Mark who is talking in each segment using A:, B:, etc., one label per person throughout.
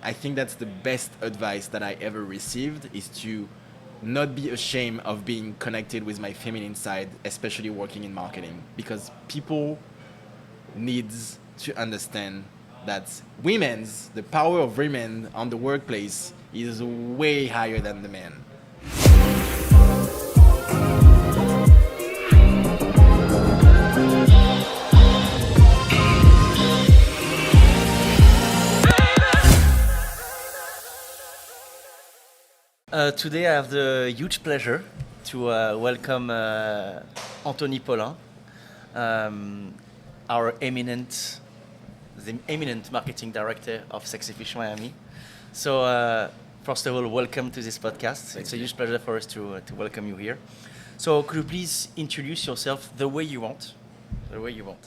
A: I think that's the best advice that I ever received, is to not be ashamed of being connected with my feminine side, especially working in marketing, because people needs to understand that the power of women on the workplace is way higher than the men.
B: Today I have the huge pleasure to welcome Anthony Paulin, our the eminent marketing director of Sexy Fish Miami. So first of all, welcome to this podcast. It's a huge pleasure for us to welcome you here. So could you please introduce yourself the way you want? The way you want.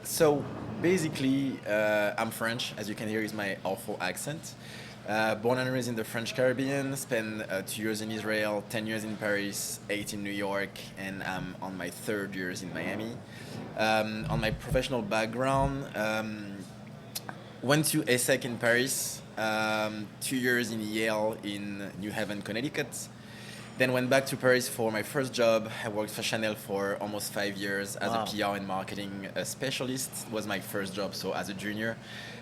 A: So basically, I'm French, as you can hear is my awful accent. Born and raised in the French Caribbean, spent 2 years in Israel, 10 years in Paris, 8 in New York, and I'm on my third years in Miami. On my professional background, went to ESSEC in Paris, 2 years in Yale in New Haven, Connecticut. Then went back to Paris for my first job. I worked for Chanel for almost 5 years as a PR and marketing specialist. It was my first job, so as a junior.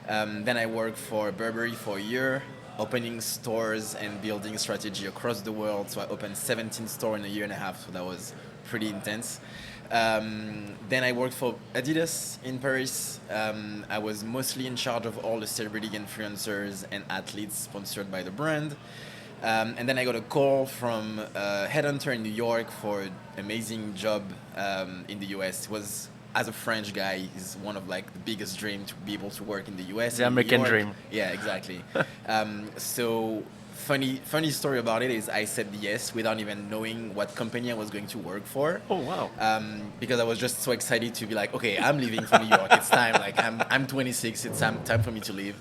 A: Then I worked for Burberry for a year, opening stores and building strategy across the world. So I opened 17 stores in a year and a half, so that was pretty intense. Then I worked for Adidas in Paris. I was mostly in charge of all the celebrity influencers and athletes sponsored by the brand. And then I got a call from a headhunter in New York for an amazing job in the US. It was, as a French guy, is one of like the biggest dreams to be able to work in the US.
B: The American dream.
A: Yeah, exactly. So funny story about it is I said yes without even knowing what company I was going to work for.
B: Oh wow!
A: Because I was just so excited to be like, okay, I'm leaving for New York. It's time. Like I'm 26. It's time for me to leave.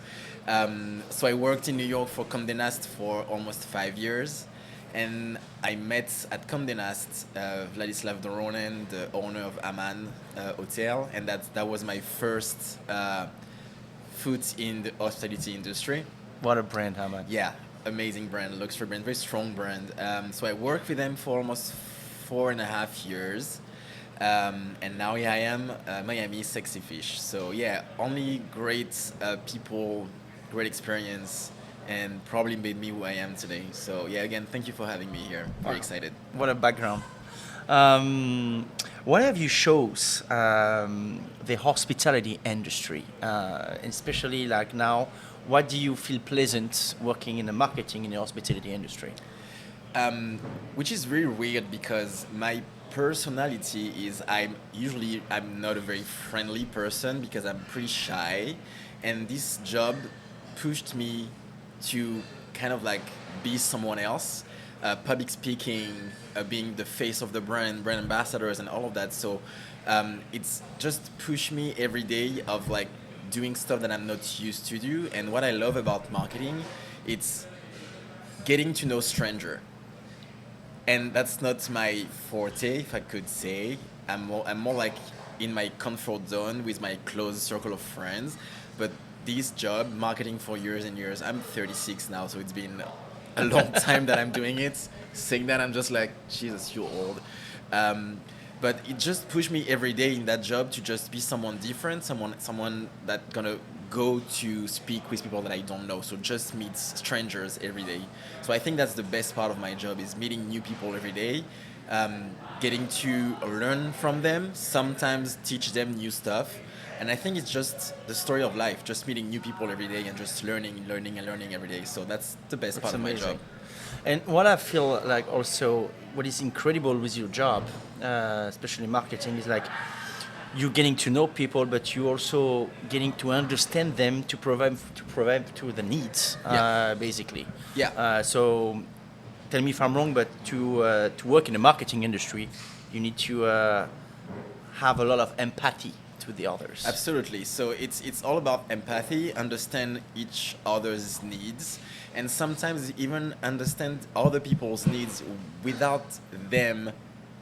A: So I worked in New York for Condé Nast for almost 5 years. And I met at Condé Nast Vladislav Doronen, the owner of Aman Hotel, and that was my first foot in the hospitality industry.
B: What a brand, Aman!
A: Yeah, amazing brand, luxury brand, very strong brand. So I worked with them for almost 4.5 years, and now here I am, Miami Sexy Fish. So yeah, only great people, great experience, and probably made me who I am today. So yeah, again, thank you for having me here. Very excited.
B: What a background. What have you shows the hospitality industry, especially like now? What do you feel pleasant working in the marketing in the hospitality industry?
A: Which is really weird because my personality is I'm not a very friendly person because I'm pretty shy, and this job pushed me to kind of like be someone else, public speaking, being the face of the brand ambassadors and all of that. So it's just pushed me every day of like doing stuff that I'm not used to do. And what I love about marketing, it's getting to know stranger. And that's not my forte, if I could say. I'm more like in my comfort zone with my close circle of friends. But this job, marketing for years and years, I'm 36 now, so it's been a long time that I'm doing it. Saying that, I'm just like, Jesus, you're old. But it just pushed me every day in that job to just be someone different, someone that gonna go to speak with people that I don't know. So just meet strangers every day. So I think that's the best part of my job, is meeting new people every day, getting to learn from them, sometimes teach them new stuff. And I think it's just the story of life, just meeting new people every day and just learning every day. So that's the best part of my job.
B: And what I feel like also, what is incredible with your job, especially marketing, is like you're getting to know people, but you also getting to understand them to provide to the needs, basically.
A: Yeah.
B: So tell me if I'm wrong, but to work in the marketing industry, you need to have a lot of empathy to the others.
A: Absolutely. So it's all about empathy, understand each other's needs, and sometimes even understand other people's needs without them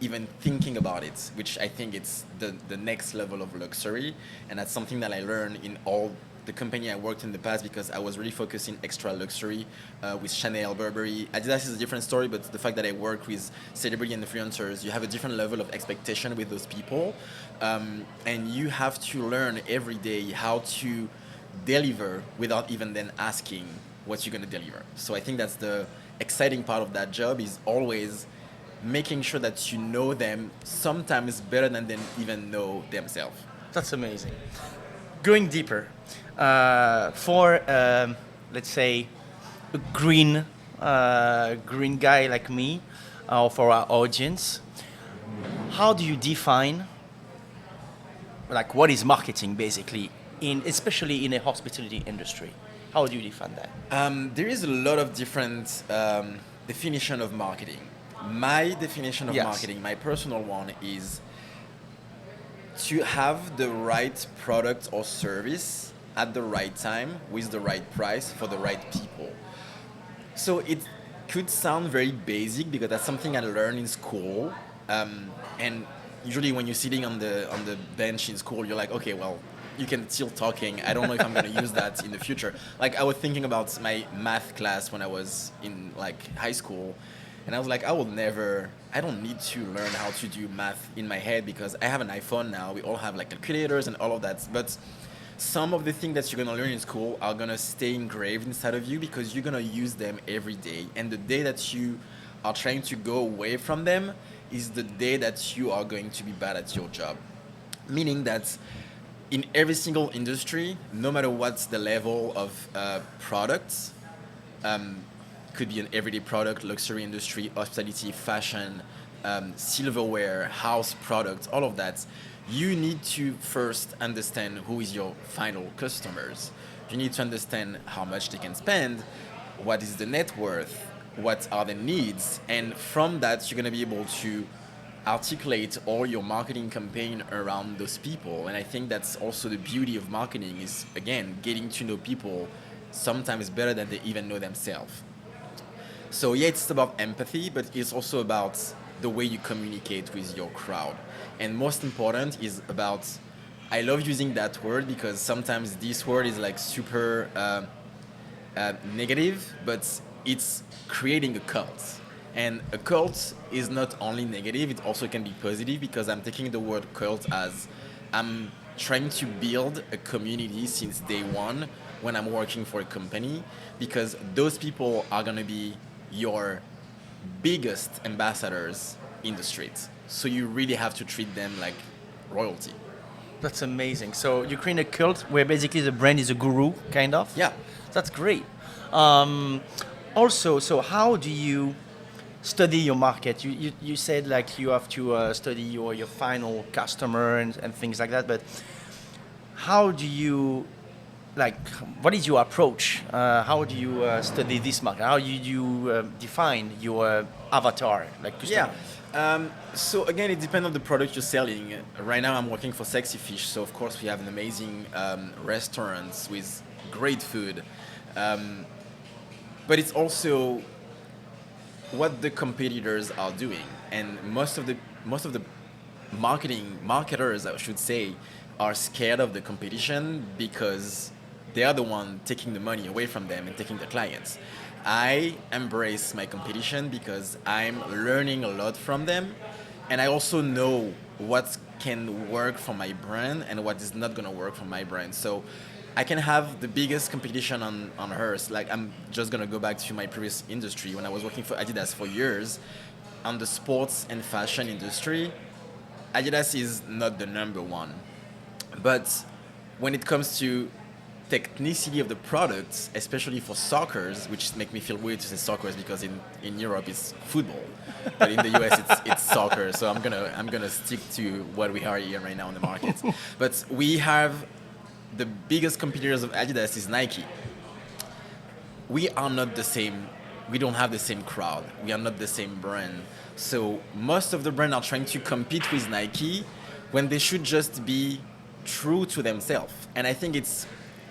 A: even thinking about it, which I think it's the next level of luxury, and that's something that I learned in all the company I worked in the past because I was really focusing extra luxury with Chanel, Burberry. Adidas is a different story, but the fact that I work with celebrity and influencers, you have a different level of expectation with those people. And you have to learn every day how to deliver without even then asking what you're going to deliver. So I think that's the exciting part of that job, is always making sure that you know them sometimes better than they even know themselves.
B: That's amazing. Going deeper, for let's say a green guy like me, or for our audience, how do you define, like, what is marketing basically, especially in a hospitality industry? How do you define that?
A: There is a lot of different definition of marketing. My definition of
B: Yes.
A: marketing, my personal one, is to have the right product or service at the right time with the right price for the right people. So it could sound very basic because that's something I learned in school. And usually when you're sitting on the bench in school, you're like, okay, well, you can still talking. I don't know if I'm going to use that in the future. Like, I was thinking about my math class when I was in like high school, and I was like, I don't need to learn how to do math in my head because I have an iPhone now. We all have like calculators and all of that. But some of the things that you're going to learn in school are going to stay engraved inside of you because you're going to use them every day. And the day that you are trying to go away from them is the day that you are going to be bad at your job. Meaning that in every single industry, no matter what's the level of products, could be an everyday product, luxury industry, hospitality, fashion, silverware, house products, all of that, you need to first understand who is your final customers. You need to understand how much they can spend, what is the net worth, what are the needs, and from that, you're going to be able to articulate all your marketing campaign around those people. And I think that's also the beauty of marketing is, again, getting to know people sometimes better than they even know themselves. So yeah, it's about empathy, but it's also about the way you communicate with your crowd. And most important is about, I love using that word because sometimes this word is like super negative, but it's creating a cult. And a cult is not only negative, it also can be positive because I'm taking the word cult as I'm trying to build a community since day one when I'm working for a company, because those people are going to be your biggest ambassadors in the streets. So you really have to treat them like royalty.
B: That's amazing. So you create a cult where basically the brand is a guru, kind of?
A: Yeah.
B: That's great. Also, so how do you study your market? You said like you have to study your final customer and things like that, but how do you, like, what is your approach? How do you study this market? How do you define your avatar? Like,
A: Yeah. So again, it depends on the product you're selling. Right now, I'm working for Sexy Fish, so of course we have an amazing restaurants with great food, but it's also what the competitors are doing, and most of the marketers, I should say, are scared of the competition because they are the one taking the money away from them and taking the clients. I embrace my competition because I'm learning a lot from them, and I also know what can work for my brand and what is not going to work for my brand. So I can have the biggest competition on earth. Like, I'm just going to go back to my previous industry when I was working for Adidas for years. On the sports and fashion industry, Adidas is not the number one. But when it comes to technicity of the products, especially for soccers, which make me feel weird to say soccers because in Europe it's football, but in the US it's soccer. So I'm gonna stick to what we are here right now in the market. But we have the biggest competitors of Adidas is Nike. We are not the same. We don't have the same crowd. We are not the same brand. So most of the brands are trying to compete with Nike when they should just be true to themselves. And I think it's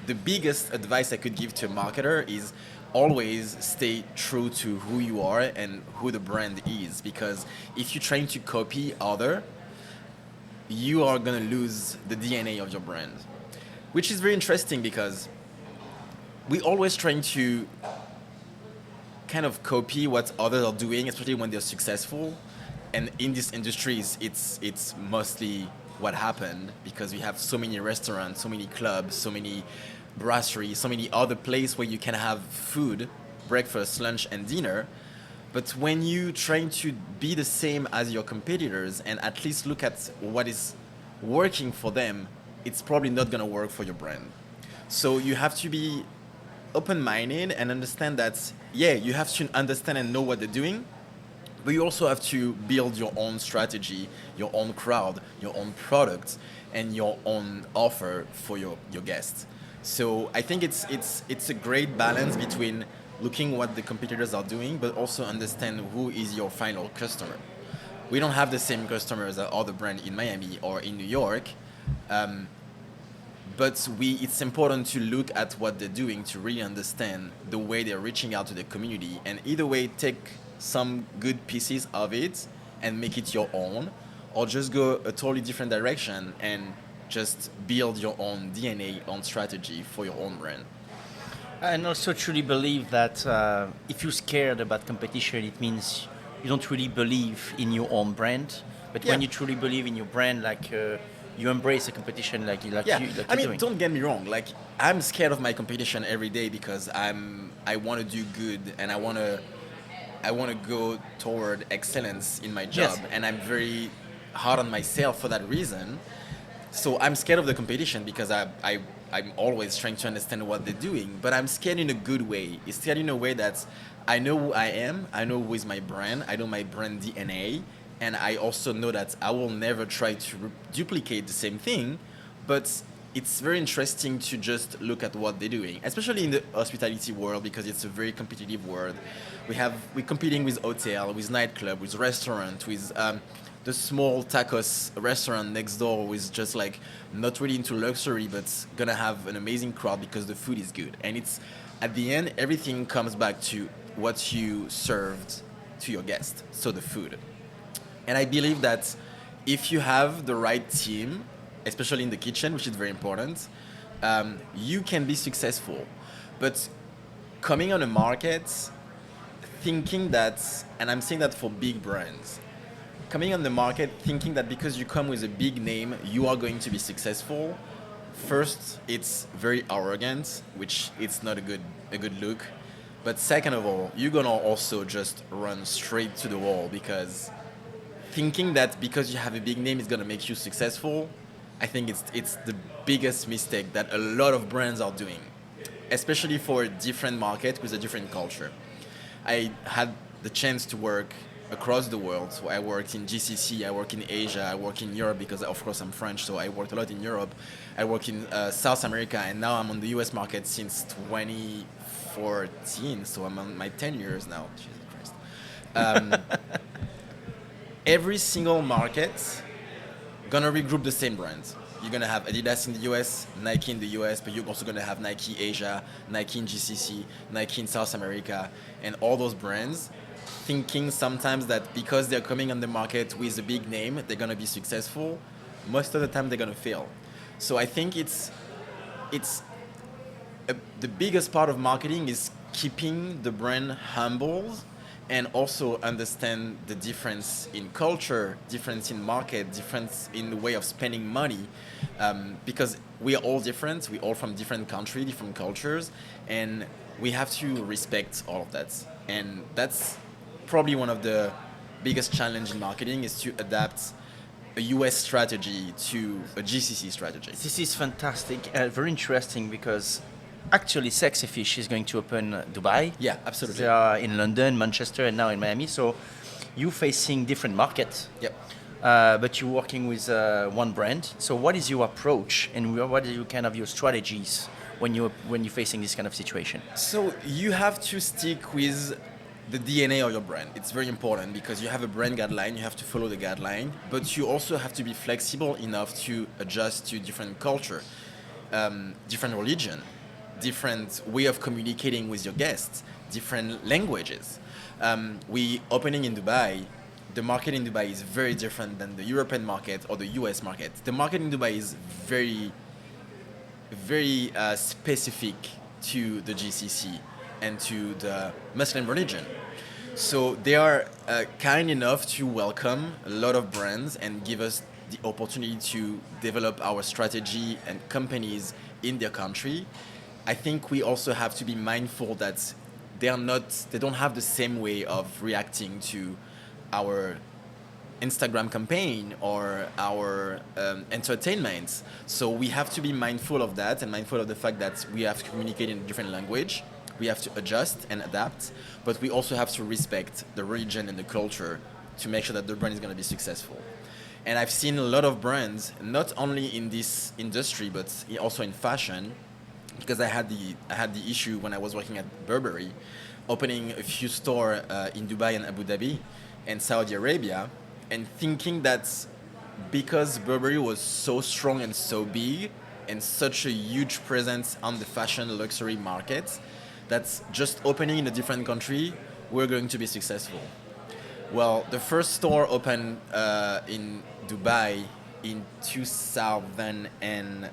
A: the biggest advice I could give to a marketer is always stay true to who you are and who the brand is. Because if you're trying to copy other, you are going to lose the DNA of your brand. which is very interesting because we always trying to kind of copy what others are doing, especially when they're successful. And in this industry, it's mostly what happened because we have so many restaurants, so many clubs, so many brasseries, so many other places where you can have food, breakfast, lunch, and dinner. But when you trying to be the same as your competitors and at least look at what is working for them, it's probably not gonna work for your brand. So you have to be open-minded and understand that, yeah, you have to understand and know what they're doing, but you also have to build your own strategy, your own crowd, your own product, and your own offer for your guests. So I think it's a great balance between looking what the competitors are doing, but also understand who is your final customer. We don't have the same customers as other brand in Miami or in New York, but it's important to look at what they're doing to really understand the way they're reaching out to the community, and either way take some good pieces of it and make it your own, or just go a totally different direction and just build your own DNA, own strategy for your own brand.
B: And also truly believe that if you're scared about competition, it means you don't really believe in your own brand. But when
A: Yeah.
B: you truly believe in your brand, you embrace the competition,
A: Yeah,
B: you're
A: I mean,
B: doing.
A: don't get me wrong. Like, I'm scared of my competition every day because I want to do good and I want to go toward excellence in my job,
B: Yes.
A: and I'm very hard on myself for that reason. So I'm scared of the competition because I'm always trying to understand what they're doing, but I'm scared in a good way. It's scared in a way that I know who I am, I know who is my brand, I know my brand DNA, and I also know that I will never try to duplicate the same thing, but it's very interesting to just look at what they're doing, especially in the hospitality world because it's a very competitive world. We're competing with hotel, with nightclub, with restaurant, with the small tacos restaurant next door with just like not really into luxury but gonna have an amazing crowd because the food is good. And it's at the end everything comes back to what you served to your guest, so the food. And I believe that if you have the right team, especially in the kitchen, which is very important, you can be successful. But coming on a market, thinking that, and I'm saying that for big brands, coming on the market thinking that because you come with a big name, you are going to be successful. First, it's very arrogant, which it's not a good look. But second of all, you're gonna also just run straight to the wall because thinking that because you have a big name is gonna make you successful, I think it's the biggest mistake that a lot of brands are doing, especially for a different market with a different culture. I had the chance to work across the world. So I worked in GCC, I work in Asia, I work in Europe because of course I'm French, so I worked a lot in Europe. I work in South America, and now I'm on the US market since 2014, so I'm on my 10 years now. Jesus Christ. Um, every single market gonna regroup the same brands. You're gonna have Adidas in the US, Nike in the US, but you're also gonna have Nike Asia, Nike in GCC, Nike in South America, and all those brands thinking sometimes that because they're coming on the market with a big name, they're gonna be successful. Most of the time, they're gonna fail. So I think it's the biggest part of marketing is keeping the brand humble and also understand the difference in culture, difference in market, difference in the way of spending money, because we are all different. We're all from different countries, different cultures, and we have to respect all of that. And that's probably one of the biggest challenge in marketing is to adapt a US strategy to a GCC strategy.
B: This is fantastic, very interesting because actually Sexy Fish is going to open Dubai.
A: Yeah, absolutely.
B: They are in London, Manchester, and now in Miami. So you're facing different markets.
A: Yep.
B: But you're working with one brand. So what is your approach and what are your strategies when you're facing this kind of situation?
A: So you have to stick with the DNA of your brand. It's very important because you have a brand guideline, you have to follow the guideline, but you also have to be flexible enough to adjust to different culture, different religion, different way of communicating with your guests, different languages. We opening in Dubai. The market in Dubai is very different than the European market or the US market. The market in Dubai is very very specific to the GCC and to the Muslim religion. So they are kind enough to welcome a lot of brands and give us the opportunity to develop our strategy and companies in their country. I think we also have to be mindful that they don't have the same way of reacting to our Instagram campaign or our entertainment. So we have to be mindful of that and mindful of the fact that we have to communicate in a different language. We have to adjust and adapt, but we also have to respect the religion and the culture to make sure that the brand is going to be successful. And I've seen a lot of brands, not only in this industry, but also in fashion, because I had the issue when I was working at Burberry, opening a few stores in Dubai and Abu Dhabi and Saudi Arabia, and thinking that because Burberry was so strong and so big and such a huge presence on the fashion luxury market, that's just opening in a different country, we're going to be successful. Well, the first store opened in Dubai in 2008,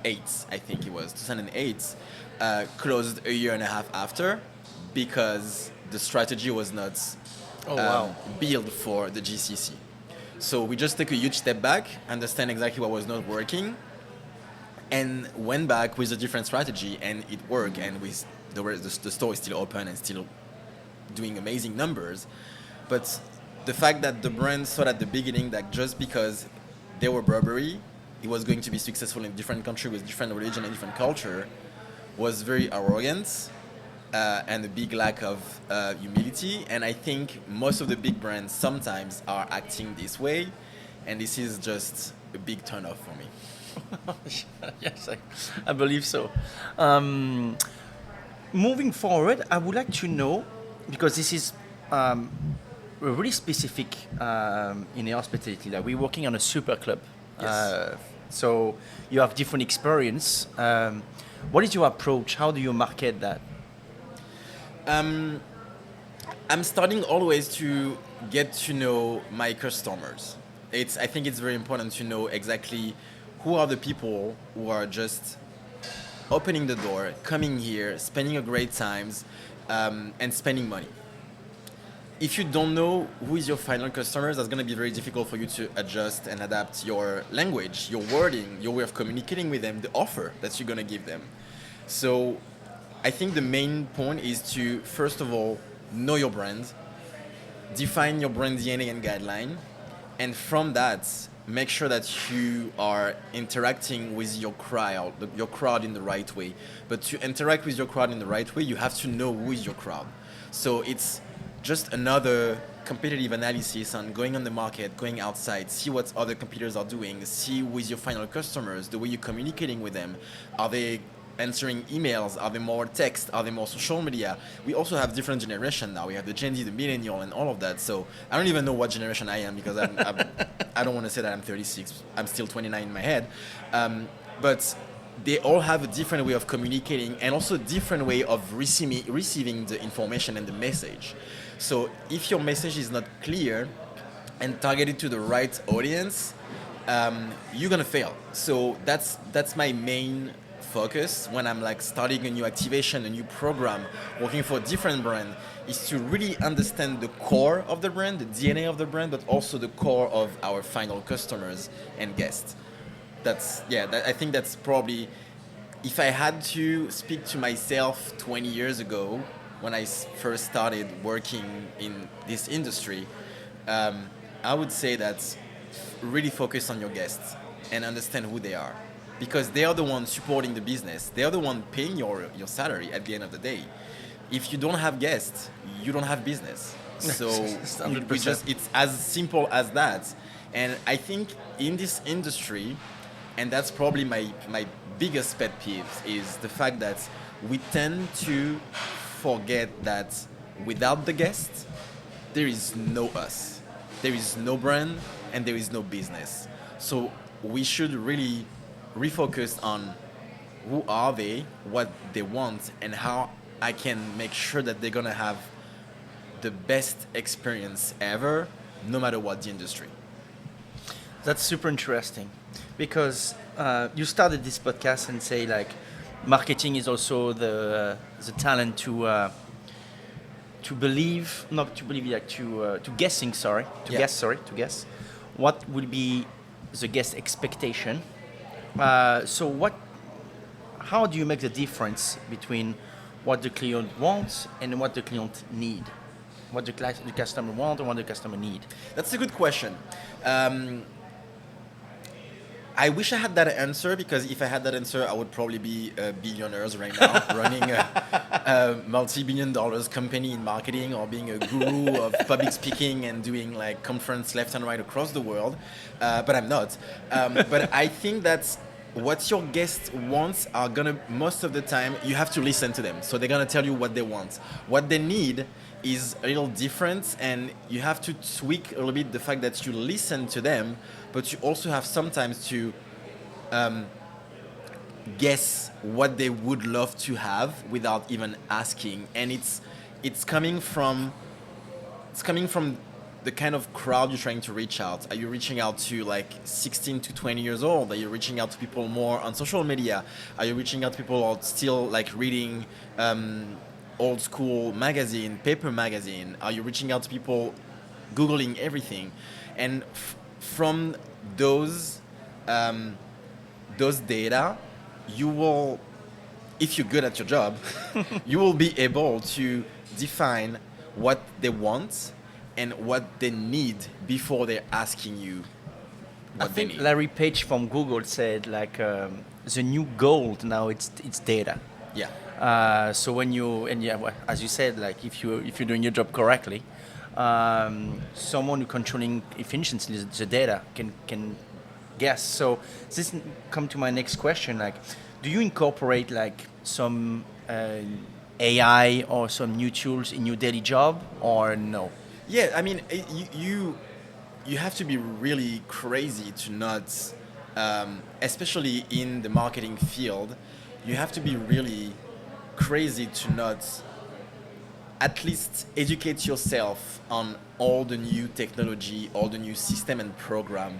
A: I think it was 2008, closed a year and a half after because the strategy was not built for the GCC. So we just took a huge step back, understand exactly what was not working, and went back with a different strategy, and it worked. And the store is still open and still doing amazing numbers. But the fact that the brand thought at the beginning that just because they were Burberry, it was going to be successful in a different country with different religion and different culture was very arrogant and a big lack of humility. And I think most of the big brands sometimes are acting this way, and this is just a big turn off for me.
B: Yes, I believe so. Moving forward, I would like to know, because this is really specific in the hospitality, that we're working on a super club.
A: Yes.
B: So you have different experience. What is your approach? How do you market that?
A: I'm starting always to get to know my customers. I think it's very important to know exactly who are the people who are just opening the door, coming here, spending a great times, and spending money. If you don't know who is your final customers, that's going to be very difficult for you to adjust and adapt your language, your wording, your way of communicating with them, the offer that you're going to give them. So I think the main point is to, first of all, know your brand, define your brand DNA and guideline, and from that, make sure that you are interacting with your crowd in the right way. But to interact with your crowd in the right way, you have to know who is your crowd. So it's just another competitive analysis on going on the market, going outside, see what other competitors are doing, see who is your final customers, the way you're communicating with them. Are they answering emails? Are they more text? Are they more social media? We also have different generation now. We have the Gen Z, the millennial, and all of that. So I don't even know what generation I am because I don't want to say that I'm 36. I'm still 29 in my head. But they all have a different way of communicating and also a different way of receiving the information and the message. So if your message is not clear and targeted to the right audience, you're gonna fail. So that's my main focus when I'm like starting a new activation, a new program, working for a different brand, is to really understand the core of the brand, the DNA of the brand, but also the core of our final customers and guests. I think that's probably, if I had to speak to myself 20 years ago when I first started working in this industry, I would say that really focus on your guests and understand who they are, because they are the ones supporting the business. They are the one paying your salary at the end of the day. If you don't have guests, you don't have business. So it's as simple as that. And I think in this industry, and that's probably my biggest pet peeve, is the fact that we tend to forget that without the guests, there is no us. There is no brand and there is no business. So we should really refocus on who are they, what they want, and how I can make sure that they're gonna have the best experience ever, no matter what the industry.
B: That's super interesting, because you started this podcast and say like, marketing is also the talent to believe, not to believe, like to guessing. Sorry, to
A: Yeah.
B: guess. Sorry, to guess. What will be the guest expectation? So what? How do you make the difference between what the client wants and what the client need? What the customer want and what the customer need?
A: That's a good question. I wish I had that answer, because if I had that answer, I would probably be billionaires right now, running a multi-billion dollars company in marketing, or being a guru of public speaking and doing like conference left and right across the world. But I'm not. But I think that what your guests wants are gonna, most of the time, you have to listen to them. So they're gonna tell you what they want. What they need is a little different, and you have to tweak a little bit the fact that you listen to them, but you also have sometimes to guess what they would love to have without even asking. And it's coming from the kind of crowd you're trying to reach out. Are you reaching out to like 16 to 20 years old? Are you reaching out to people more on social media? Are you reaching out to people who are still like reading old school magazine, paper magazine? Are you reaching out to people Googling everything? And from those data, you will, if you're good at your job, you will be able to define what they want and what they need before they're asking you what
B: I
A: they
B: think
A: need.
B: Larry Page from Google said like the new gold now it's data.
A: Yeah.
B: So when you well, as you said, like if you're doing your job correctly, someone who controlling efficiently the data can guess. So this come to my next question. Like, do you incorporate like some AI or some new tools in your daily job or no?
A: Yeah, I mean, you have to be really crazy to not, especially in the marketing field, you have to be really crazy to not at least educate yourself on all the new technology, all the new system and program.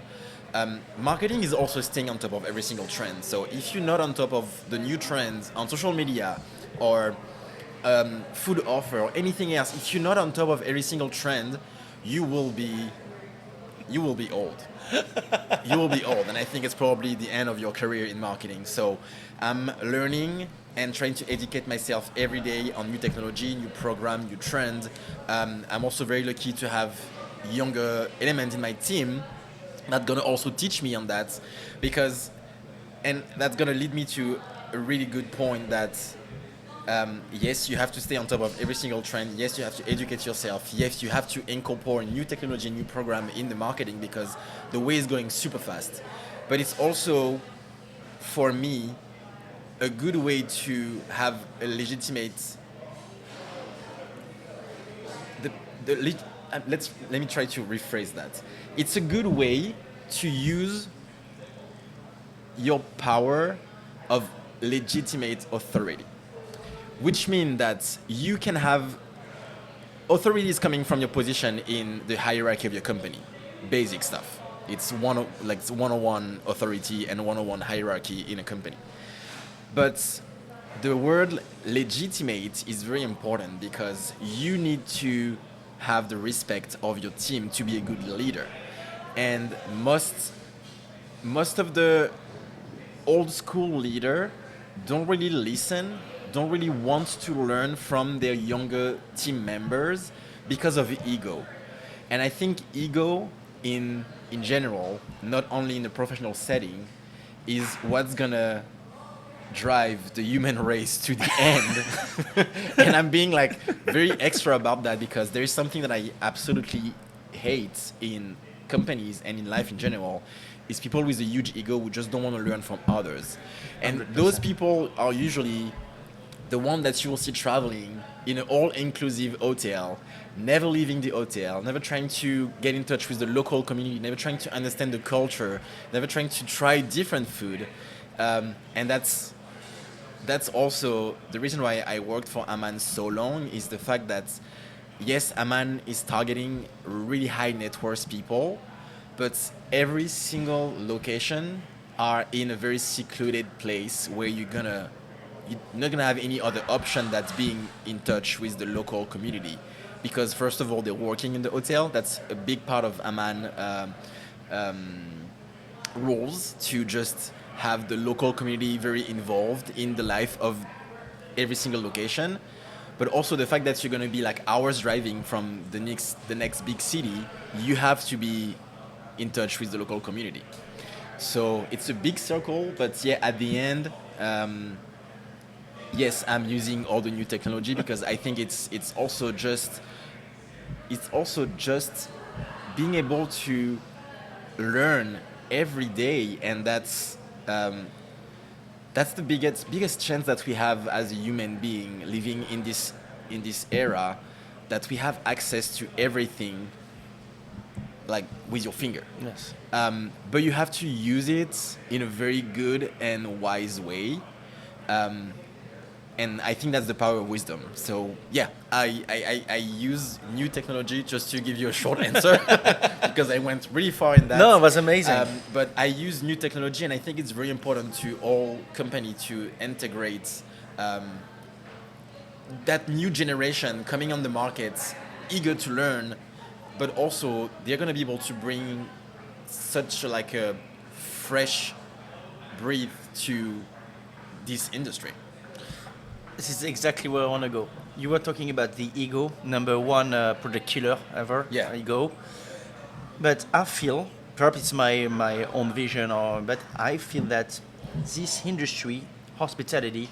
A: Marketing is also staying on top of every single trend. So if you're not on top of the new trends on social media or food offer or anything else, if you're not on top of every single trend, you will be old. You will be old, and I think it's probably the end of your career in marketing. So I'm learning and trying to educate myself every day on new technology, new program, new trend. I'm also very lucky to have younger elements in my team that gonna also teach me on that, because, and that's gonna lead me to a really good point that yes, you have to stay on top of every single trend. Yes, you have to educate yourself. Yes, you have to incorporate new technology, new program in the marketing, because the way is going super fast. But it's also, for me, a good way to have a legitimate. Let me try to rephrase that. It's a good way to use your power of legitimate authority, which means that you can have authorities coming from your position in the hierarchy of your company. Basic stuff. It's one-on-one authority and one-on-one hierarchy in a company. But the word legitimate is very important, because you need to have the respect of your team to be a good leader. And most of the old school leader don't really listen, don't really want to learn from their younger team members because of ego. And I think ego in general, not only in the professional setting, is what's gonna drive the human race to the end. And I'm being like very extra about that, because there is something that I absolutely hate in companies and in life in general, is people with a huge ego who just don't want to learn from others. And
B: 100%.
A: those people are usually the one that you will see traveling in an all-inclusive hotel, never leaving the hotel, never trying to get in touch with the local community, never trying to understand the culture, never trying to try different food. And that's also the reason why I worked for Aman so long, is the fact that, yes, Aman is targeting really high net worth people, but every single location are in a very secluded place where you're not gonna have any other option that's being in touch with the local community, because first of all they're working in the hotel. That's a big part of Amman rules, to just have the local community very involved in the life of every single location. But also the fact that you're gonna be like hours driving from the next big city, you have to be in touch with the local community. So it's a big circle, but yeah, at the end, yes, I'm using all the new technology because I think it's also just being able to learn every day, and that's the biggest chance that we have as a human being living in this era, that we have access to everything like with your finger.
B: Yes.
A: But you have to use it in a very good and wise way. And I think that's the power of wisdom. So yeah, I use new technology, just to give you a short answer, because I went really far in that.
B: No, it was amazing.
A: But I use new technology, and I think it's very important to all company to integrate that new generation coming on the market, eager to learn, but also they're going to be able to bring such like a fresh breath to this industry.
B: This is exactly where I want to go. You were talking about the ego, number one product killer ever.
A: Yeah.
B: Ego. But I feel, perhaps it's my own vision, but I feel that this industry, hospitality,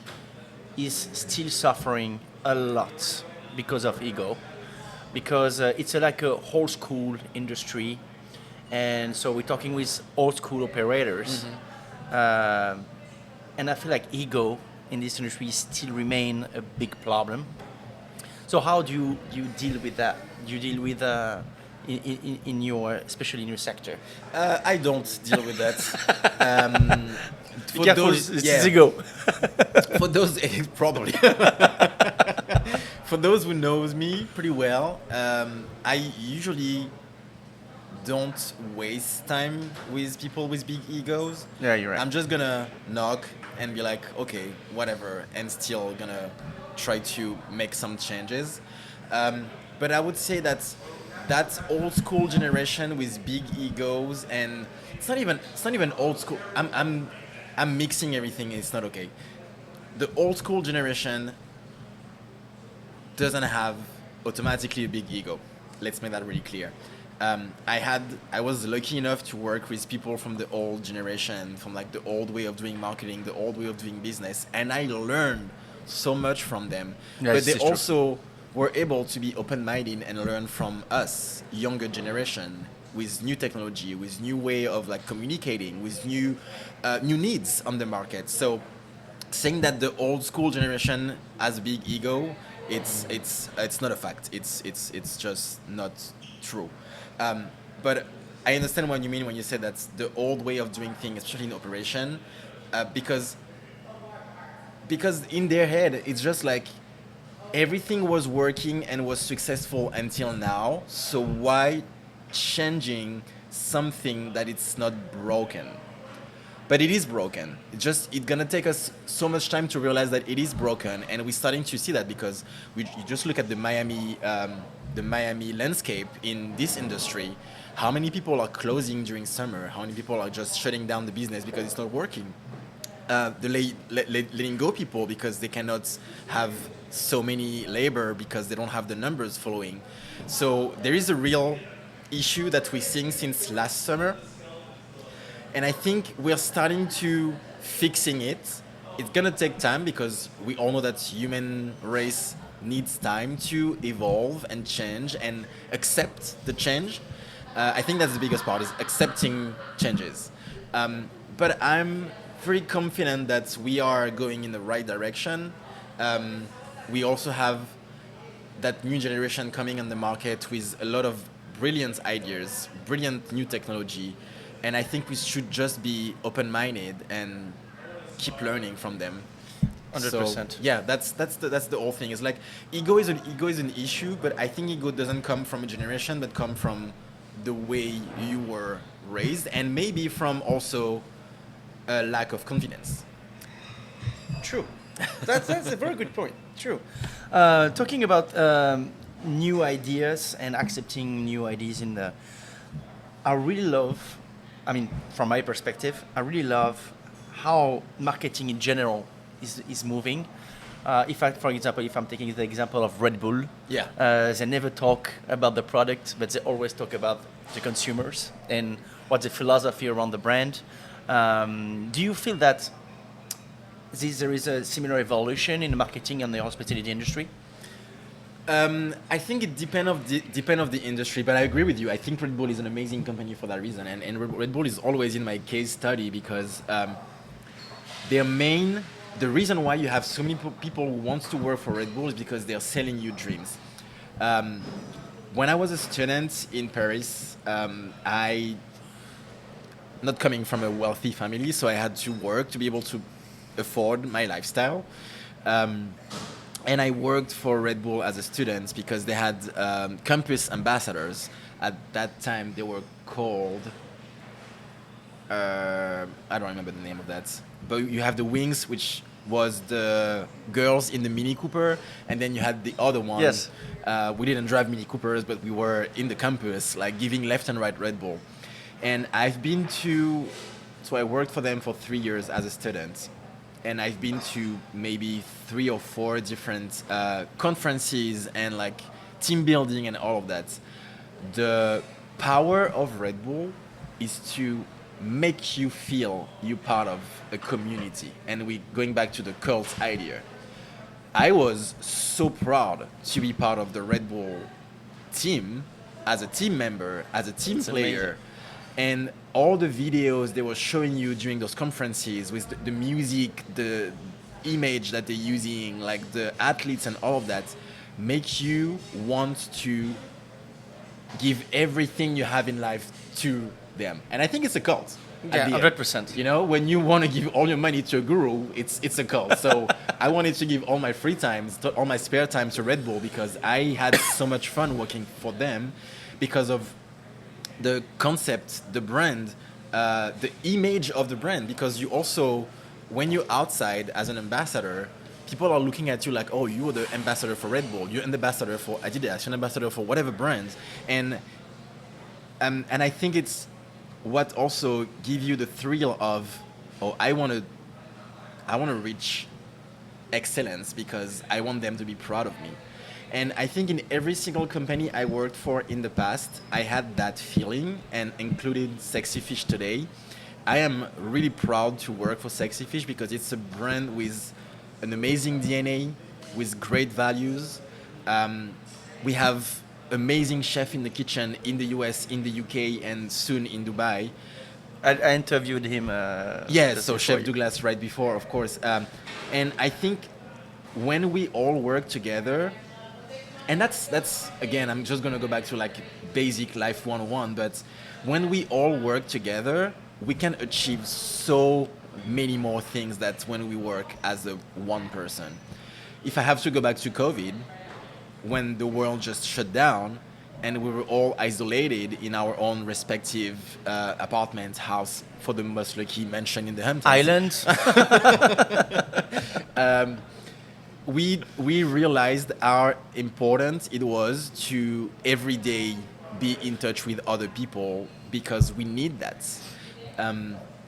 B: is still suffering a lot because of ego. Because it's like a old school industry, and so we're talking with old school operators, and I feel like ego in this industry still remain a big problem. So how do you deal with that? Do you deal with in your, especially in your sector?
A: I don't deal with that.
B: Be careful, it's
A: yeah.
B: ego.
A: For those probably for those who knows me pretty well, I usually don't waste time with people with big egos.
B: Yeah, you're right.
A: I'm just gonna knock and be like, okay, whatever, and still gonna try to make some changes. But I would say that old school generation with big egos, and it's not even old school. I'm mixing everything. It's not okay. The old school generation doesn't have automatically a big ego. Let's make that really clear. I was lucky enough to work with people from the old generation, from like the old way of doing marketing, the old way of doing business, and I learned so much from them.
B: Yes,
A: but they
B: it's true.
A: also were able to be open-minded and learn from us, younger generation, with new technology, with new way of like communicating, with new needs on the market. So saying that the old school generation has a big ego, it's not a fact. It's just not true. But I understand what you mean when you say that's the old way of doing things, especially in operation, because in their head it's just like everything was working and was successful until now. So why changing something that it's not broken? But it is broken. It's gonna take us so much time to realize that it is broken, and we're starting to see that because you just look at the Miami landscape in this industry. How many people are closing during summer? How many people are just shutting down the business because it's not working? Letting go people because they cannot have so many labor because they don't have the numbers following. So there is a real issue that we're seeing since last summer. And I think we're starting to fixing it. It's gonna take time because we all know that human race needs time to evolve and change and accept the change. I think that's the biggest part, is accepting changes. But I'm very confident that we are going in the right direction. We also have that new generation coming on the market with a lot of brilliant ideas, brilliant new technology. And I think we should just be open-minded and keep learning from them.
B: 100%.
A: So, yeah, that's the whole thing. It's like ego is an issue, but I think ego doesn't come from a generation, but come from the way you were raised, and maybe from also a lack of confidence.
B: True. That's a very good point. True. Talking about new ideas and accepting new ideas in the, I really love, I mean, from my perspective, I really love how marketing in general is moving. For example, if I'm taking the example of Red Bull,
A: Yeah.
B: they never talk about the product, but they always talk about the consumers and what's the philosophy around the brand. Do you feel that there is a similar evolution in the marketing and the hospitality industry?
A: I think it depend of the industry, but I agree with you. I think Red Bull is an amazing company for that reason, and Red Bull is always in my case study because the reason why you have so many people who wants to work for Red Bull is because they're selling you dreams. When I was a student in Paris, I not coming from a wealthy family, so I had to work to be able to afford my lifestyle. And I worked for Red Bull as a student because they had campus ambassadors. At that time, they were called. I don't remember the name of that. But you have the Wings, which was the girls in the Mini Cooper, and then you had the other one.
B: Yes.
A: We didn't drive Mini Coopers, but we were in the campus, like giving left and right Red Bull. And so I worked for them for 3 years as a student. And I've been to maybe 3 or 4 different conferences and like team building and all of that. The power of Red Bull is to make you feel you're part of a community. And we going back to the cult idea. I was so proud to be part of the Red Bull team as a team member, as a team player.
B: Amazing.
A: And all the videos they were showing you during those conferences with the music, the image that they're using, like the athletes and all of that, make you want to give everything you have in life to them. And I think it's a cult.
B: Yeah, 100%.
A: You know, when you want to give all your money to a guru, it's a cult. So I wanted to give all my free times, all my spare time to Red Bull because I had so much fun working for them because of the concept, the brand, the image of the brand. Because you also, when you're outside as an ambassador, people are looking at you like, oh, you're the ambassador for Red Bull, you're an ambassador for Adidas, you're an ambassador for whatever brands. And I think it's what also give you the thrill of, oh, I want to reach excellence because I want them to be proud of me. And I think in every single company I worked for in the past, I had that feeling, and including Sexy Fish today. I am really proud to work for Sexy Fish because it's a brand with an amazing DNA, with great values. We have amazing chef in the kitchen in the US, in the UK, and soon in Dubai.
B: I interviewed him.
A: Yes, so Chef Douglas right before, of course. And I think when we all work together, and that's again, I'm just gonna go back to like basic life 101, but when we all work together, we can achieve so many more things than when we work as a one person. If I have to go back to COVID, when the world just shut down and we were all isolated in our own respective apartment, house, for the most lucky mansion in the Hamptons.
B: Island.
A: We realized how important it was to every day be in touch with other people because we need that.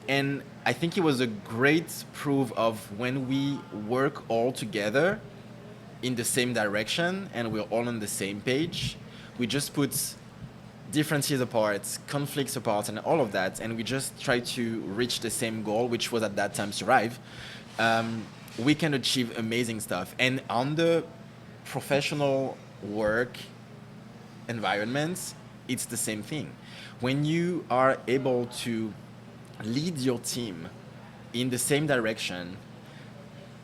A: And I think it was a great proof of when we work all together in the same direction and we're all on the same page, we just put differences apart, conflicts apart, and all of that, and we just try to reach the same goal, which was at that time survive. We can achieve amazing stuff. And on the professional work environments, it's the same thing. When you are able to lead your team in the same direction,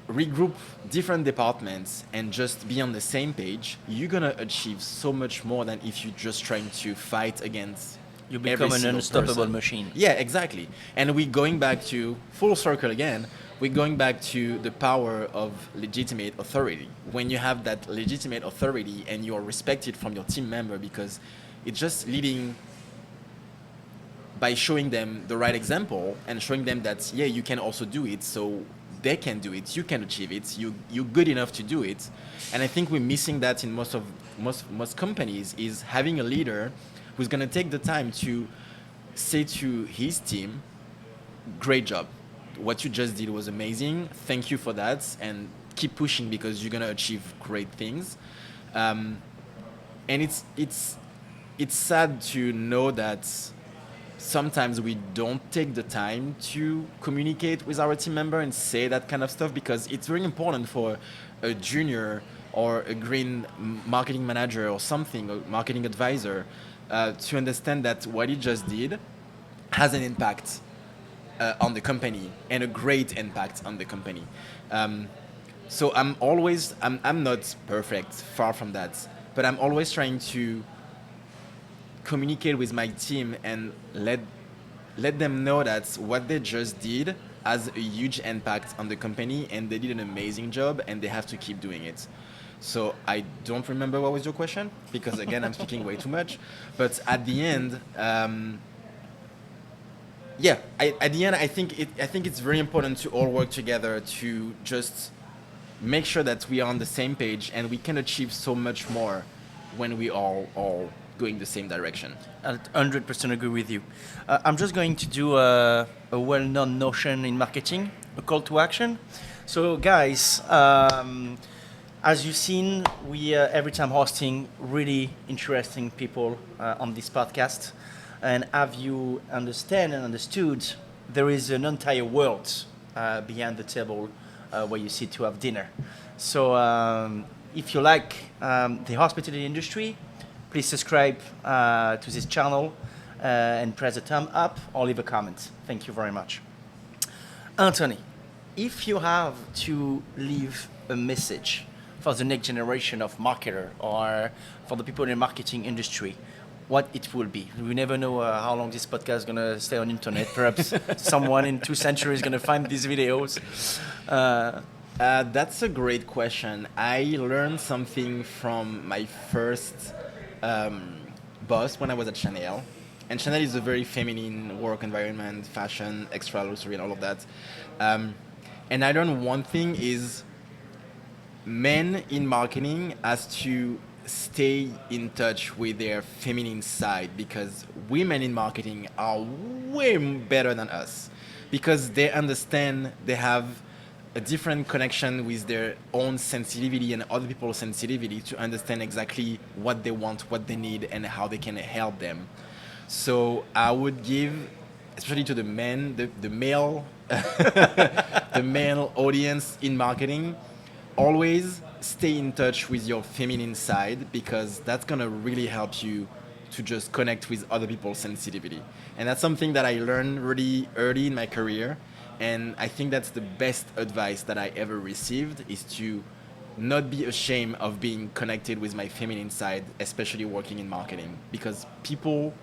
A: regroup different departments, and just be on the same page, you're gonna achieve so much more than if you're just trying to fight against
B: You become an unstoppable
A: person.
B: machine.
A: Yeah, exactly. And we're going back to full circle again. We're going back to the power of legitimate authority. When you have that legitimate authority and you're respected from your team member, because it's just leading by showing them the right example and showing them that, yeah, you can also do it. So they can do it. You can achieve it. You're good enough to do it. And I think we're missing that in most companies, is having a leader who's going to take the time to say to his team, great job. What you just did was amazing. Thank you for that. And keep pushing, because you're going to achieve great things. And it's sad to know that sometimes we don't take the time to communicate with our team member and say that kind of stuff, because it's very important for a junior or a green marketing manager or something, or marketing advisor, to understand that what he just did has an impact on the company, and a great impact on the company. So I'm not perfect, far from that, but I'm always trying to communicate with my team and let them know that what they just did has a huge impact on the company, and they did an amazing job, and they have to keep doing it. So I don't remember what was your question, because again, I'm speaking way too much. But at the end, I think it's very important to all work together to just make sure that we are on the same page, and we can achieve so much more when we are all going the same direction.
B: I 100% agree with you. I'm just going to do a well-known notion in marketing, a call to action. So guys, as you've seen, we every time hosting really interesting people on this podcast. And have you understand and understood, there is an entire world behind the table where you sit to have dinner. So if you like the hospitality industry, please subscribe to this channel and press the thumb up or leave a comment. Thank you very much. Anthony, if you have to leave a message for the next generation of marketer, or for the people in the marketing industry, what it will be? We never know how long this podcast is going to stay on internet. Perhaps someone in 2 centuries is going to find these videos.
A: That's a great question. I learned something from my first boss when I was at Chanel. And Chanel is a very feminine work environment, fashion, extra luxury, and all of that. And I learned one thing is, men in marketing has to stay in touch with their feminine side, because women in marketing are way better than us, because they understand, they have a different connection with their own sensitivity and other people's sensitivity to understand exactly what they want, what they need, and how they can help them. So I would give, especially to the men, the male, the male audience in marketing, always stay in touch with your feminine side, because that's gonna really help you to just connect with other people's sensitivity. And that's something that I learned really early in my career. And I think that's the best advice that I ever received, is to not be ashamed of being connected with my feminine side, especially working in marketing, because people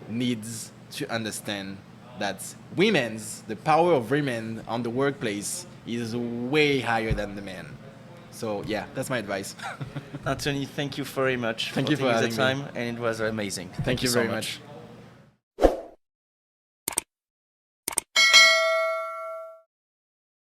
A: needs to understand that the power of women on the workplace is way higher than the men. So yeah, that's my advice.
B: Anthony, thank you very much.
A: Thank you for having
B: the time, and it was amazing.
A: Thank you very much.